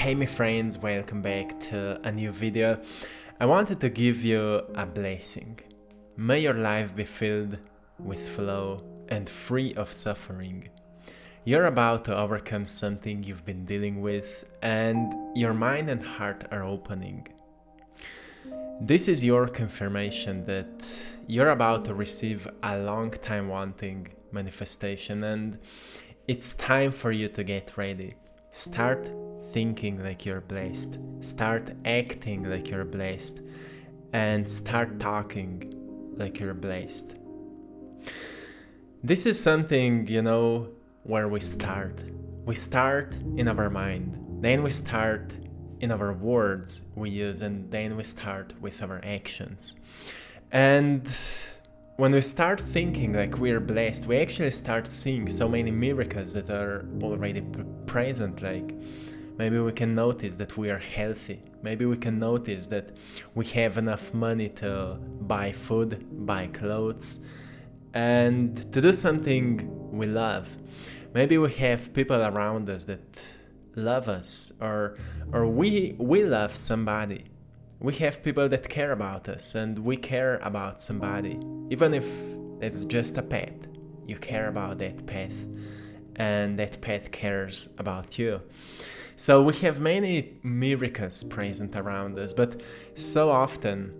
Hey my friends, welcome back to a new video. I wanted to give you a blessing. May your life be filled with flow and free of suffering. You're about to overcome something you've been dealing with, and your mind and heart are opening. This is your confirmation that you're about to receive a long time wanting manifestation, and it's time for you to get ready. Start thinking like you're blessed, start acting like you're blessed, and start talking like you're blessed. This is something, where we start. We start in our mind, then we start in our words we use, and then we start with our actions. And when we start thinking like we're blessed, we actually start seeing so many miracles that are already present. Like maybe we can notice that we are healthy. Maybe we can notice that we have enough money to buy food, buy clothes, and to do something we love. Maybe we have people around us that love us, or we love somebody. We have people that care about us, and we care about somebody. Even if it's just a pet, you care about that pet, and that pet cares about you. So we have many miracles present around us, but so often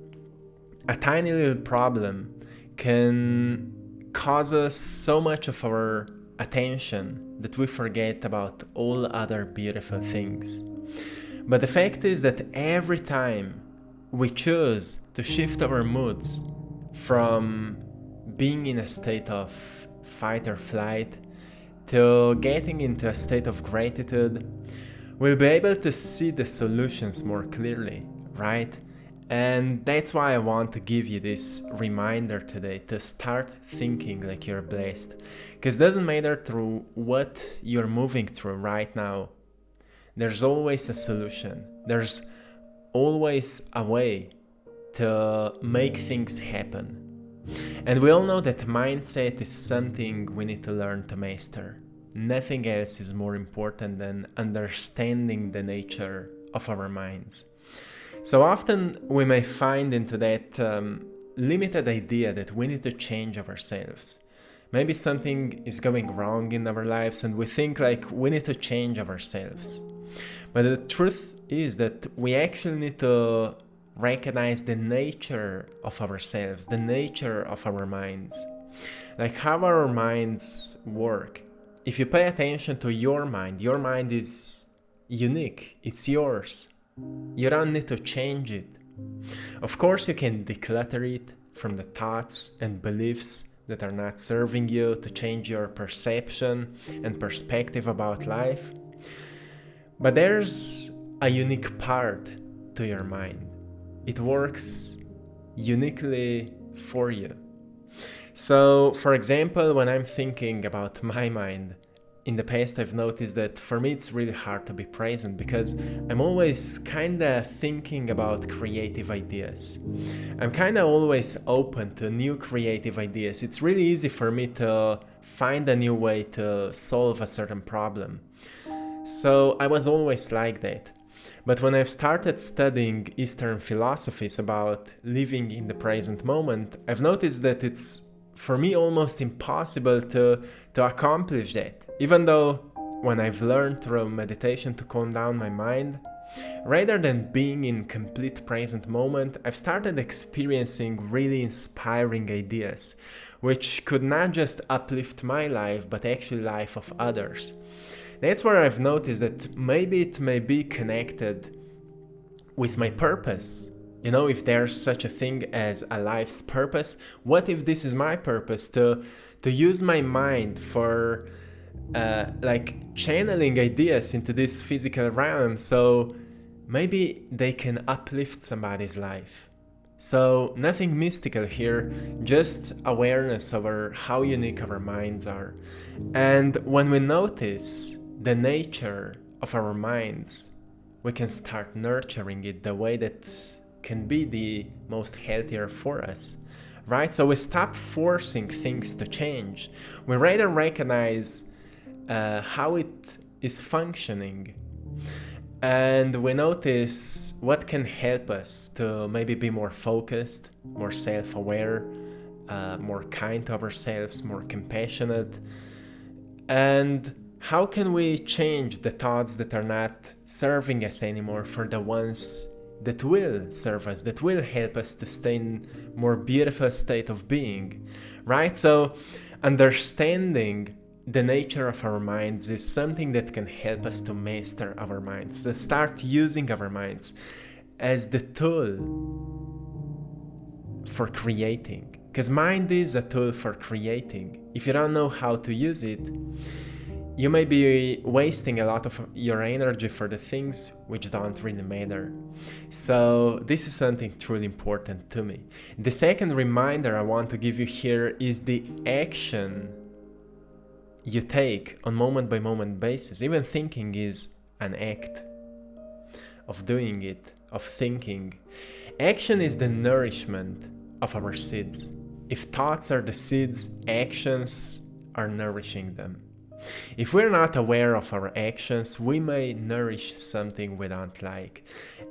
a tiny little problem can cause us so much of our attention that we forget about all other beautiful things. But the fact is that every time we choose to shift our moods from being in a state of fight or flight to getting into a state of gratitude, we'll be able to see the solutions more clearly, right? And that's why I want to give you this reminder today to start thinking like you're blessed. Because it doesn't matter through what you're moving through right now, there's always a solution. There's always a way to make things happen. And we all know that mindset is something we need to learn to master. Nothing else is more important than understanding the nature of our minds. So often we may find into that limited idea that we need to change ourselves. Maybe something is going wrong in our lives and we think like we need to change ourselves. But the truth is that we actually need to recognize the nature of ourselves, the nature of our minds, like how our minds work. If you pay attention to your mind is unique, it's yours. You don't need to change it. Of course, you can declutter it from the thoughts and beliefs that are not serving you to change your perception and perspective about life. But there's a unique part to your mind. It works uniquely for you. So, for example, when I'm thinking about my mind, in the past I've noticed that for me it's really hard to be present because I'm always kinda thinking about creative ideas. I'm kinda always open to new creative ideas. It's really easy for me to find a new way to solve a certain problem. So I was always like that. But when I've started studying Eastern philosophies about living in the present moment, I've noticed that it's for me almost impossible to accomplish that. Even though when I've learned through meditation to calm down my mind, rather than being in complete present moment, I've started experiencing really inspiring ideas, which could not just uplift my life, but actually life of others. That's where I've noticed that maybe it may be connected with my purpose. If there's such a thing as a life's purpose, what if this is my purpose? To use my mind for channeling ideas into this physical realm, so maybe they can uplift somebody's life. So nothing mystical here, just awareness over how unique our minds are. And when we notice the nature of our minds, we can start nurturing it the way that can be the most healthier for us, right? So we stop forcing things to change. We rather recognize how it is functioning. And we notice what can help us to maybe be more focused, more self-aware, more kind to ourselves, more compassionate. And how can we change the thoughts that are not serving us anymore for the ones that will serve us, that will help us to stay in more beautiful state of being, right? So understanding the nature of our minds is something that can help us to master our minds, to start using our minds as the tool for creating. Because mind is a tool for creating. If you don't know how to use it, you may be wasting a lot of your energy for the things which don't really matter. So this is something truly important to me. The second reminder I want to give you here is the action you take on moment by moment basis. Even thinking is an act of doing it, of thinking. Action is the nourishment of our seeds. If thoughts are the seeds, actions are nourishing them. If we're not aware of our actions, we may nourish something we don't like.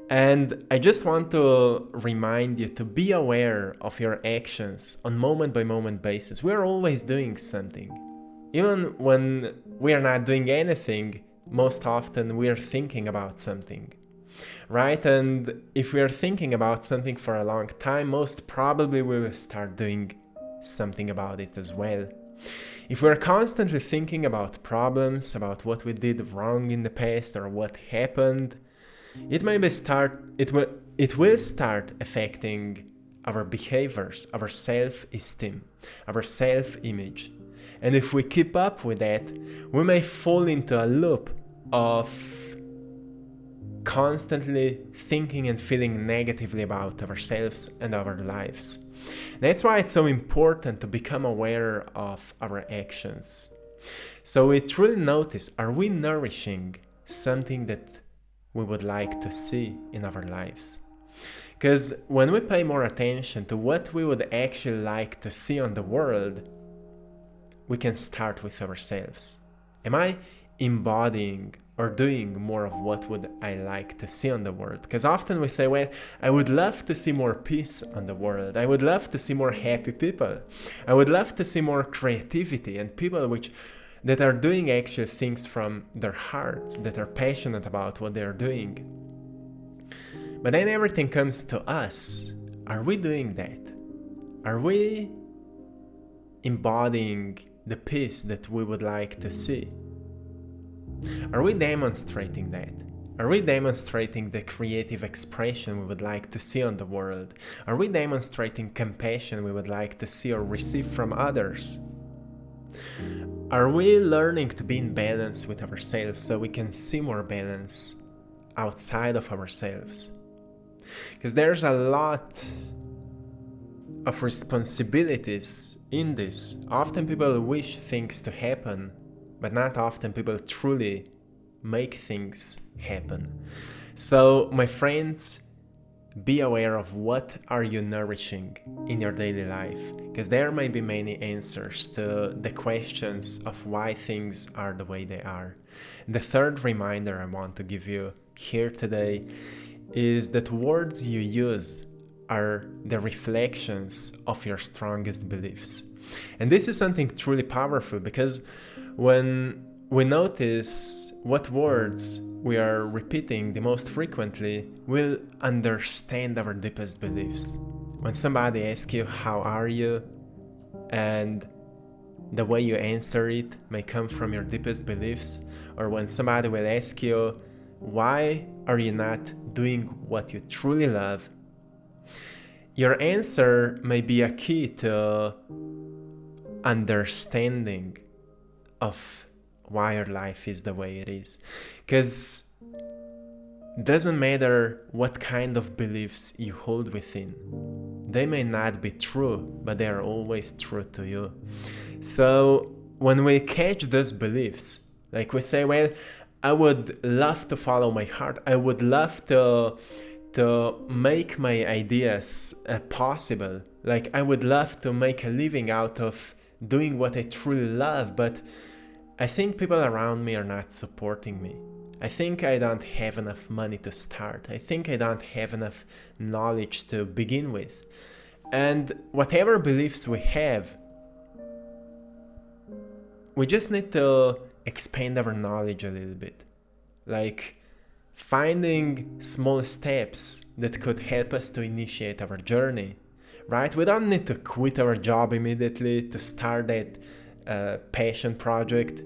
And I just want to remind you to be aware of your actions on moment by moment basis. We're always doing something. Even when we are not doing anything, most often we are thinking about something, right? And if we are thinking about something for a long time, most probably we will start doing something about it as well. If we're constantly thinking about problems, about what we did wrong in the past or what happened, it will start affecting our behaviors, our self-esteem, our self-image. And if we keep up with that, we may fall into a loop of constantly thinking and feeling negatively about ourselves and our lives. That's why it's so important to become aware of our actions. So we truly notice, are we nourishing something that we would like to see in our lives? Because when we pay more attention to what we would actually like to see on the world, we can start with ourselves. Am I embodying or doing more of what would I like to see on the world? Because often we say, well, I would love to see more peace on the world. I would love to see more happy people. I would love to see more creativity and people that are doing actual things from their hearts, that are passionate about what they're doing. But then everything comes to us. Are we doing that? Are we embodying the peace that we would like to see? Are we demonstrating that? Are we demonstrating the creative expression we would like to see on the world? Are we demonstrating compassion we would like to see or receive from others? Are we learning to be in balance with ourselves so we can see more balance outside of ourselves? Because there's a lot of responsibilities in this. Often people wish things to happen, but not often people truly make things happen. So my friends, be aware of what are you nourishing in your daily life, because there may be many answers to the questions of why things are the way they are. The third reminder I want to give you here today is that words you use are the reflections of your strongest beliefs. And this is something truly powerful, because when we notice what words we are repeating the most frequently, we'll understand our deepest beliefs. When somebody asks you, how are you? And the way you answer it may come from your deepest beliefs. Or when somebody will ask you, why are you not doing what you truly love? Your answer may be a key to understanding of why your life is the way it is. Because it doesn't matter what kind of beliefs you hold within. They may not be true, but they are always true to you. So when we catch those beliefs, like we say, well, I would love to follow my heart. I would love to make my ideas possible. Like I would love to make a living out of doing what I truly love, but I think people around me are not supporting me. I think I don't have enough money to start. I think I don't have enough knowledge to begin with. And whatever beliefs we have, we just need to expand our knowledge a little bit. Like finding small steps that could help us to initiate our journey, right? We don't need to quit our job immediately to start that passion project.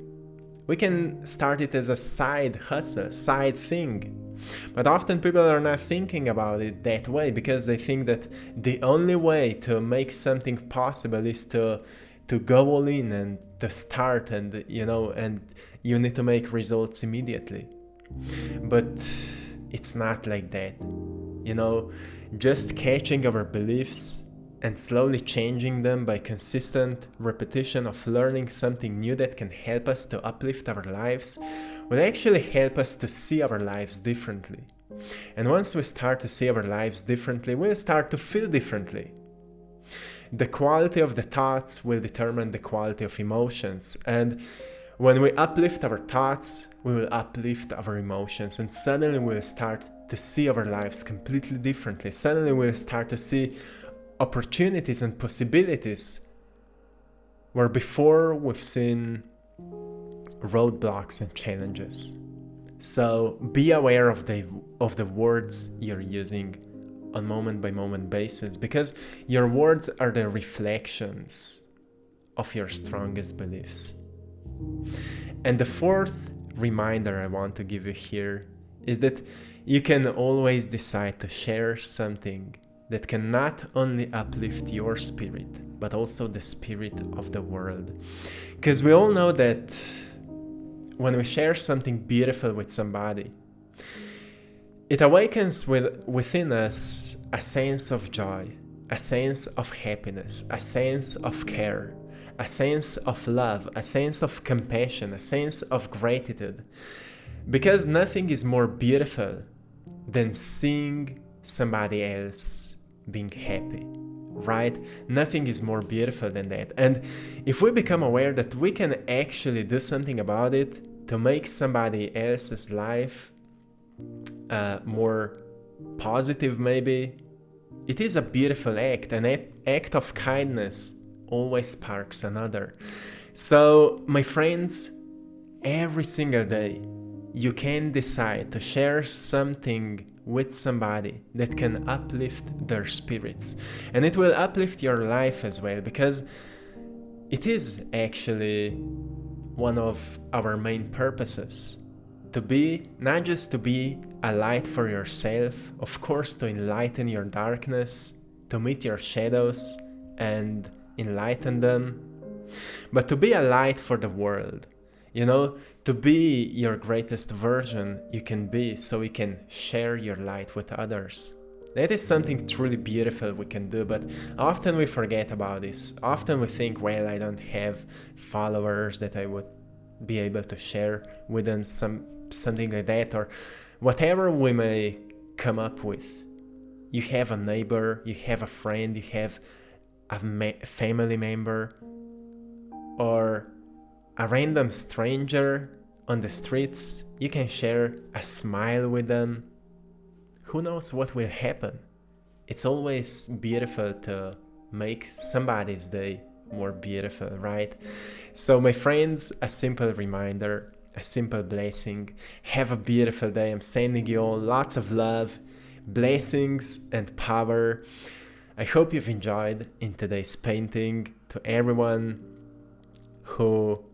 We can start it as a side hustle, side thing. But often people are not thinking about it that way because they think that the only way to make something possible is to go all in and to start, and you need to make results immediately. But it's not like that. Just catching our beliefs and slowly changing them by consistent repetition of learning something new that can help us to uplift our lives will actually help us to see our lives differently. And once we start to see our lives differently, we'll start to feel differently. The quality of the thoughts will determine the quality of emotions. And when we uplift our thoughts, we will uplift our emotions. And suddenly we'll start to see our lives completely differently. Suddenly we'll start to see opportunities and possibilities where before we've seen roadblocks and challenges. So be aware of the words you're using on moment by moment basis, because your words are the reflections of your strongest beliefs. And the fourth reminder I want to give you here is that you can always decide to share something that can not only uplift your spirit, but also the spirit of the world. Because we all know that when we share something beautiful with somebody, it awakens within us a sense of joy, a sense of happiness, a sense of care, a sense of love, a sense of compassion, a sense of gratitude. Because nothing is more beautiful than seeing somebody else being happy, right? Nothing is more beautiful than that. And if we become aware that we can actually do something about it to make somebody else's life more positive, maybe, it is a beautiful act. An act of kindness always sparks another. So, my friends, every single day, you can decide to share something with somebody that can uplift their spirits. And it will uplift your life as well, because it is actually one of our main purposes. To be, not just to be a light for yourself, of course, to enlighten your darkness, to meet your shadows and enlighten them, but to be a light for the world. To be your greatest version you can be, so you can share your light with others. That is something truly beautiful we can do, but often we forget about this. Often we think, well, I don't have followers that I would be able to share with them, something like that, or whatever we may come up with. You have a neighbor, you have a friend, you have a family member, or a random stranger on the streets. You can share a smile with them. Who knows what will happen? It's always beautiful to make somebody's day more beautiful, right? So my friends, a simple reminder, a simple blessing. Have a beautiful day. I'm sending you all lots of love, blessings and power. I hope you've enjoyed in today's painting. To everyone who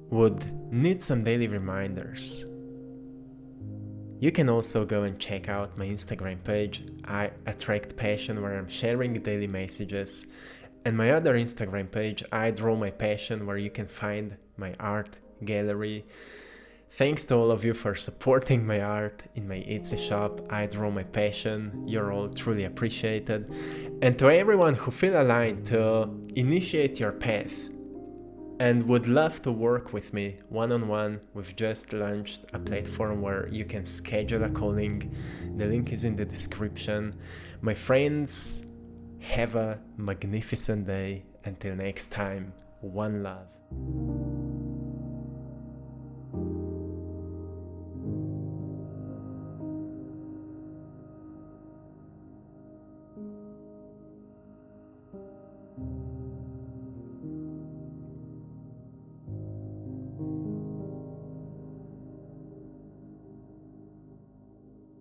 would need some daily reminders, you can also go and check out my Instagram page, AttractPassion, where I'm sharing daily messages, and my other Instagram page, I Draw My Passion, where you can find my art gallery. Thanks to all of you for supporting my art in my Etsy shop, I Draw My Passion. You're all truly appreciated. And to everyone who feel aligned to initiate your path and would love to work with me one-on-one, we've just launched a platform where you can schedule a calling. The link is in the description. My friends, have a magnificent day. Until next time, one love.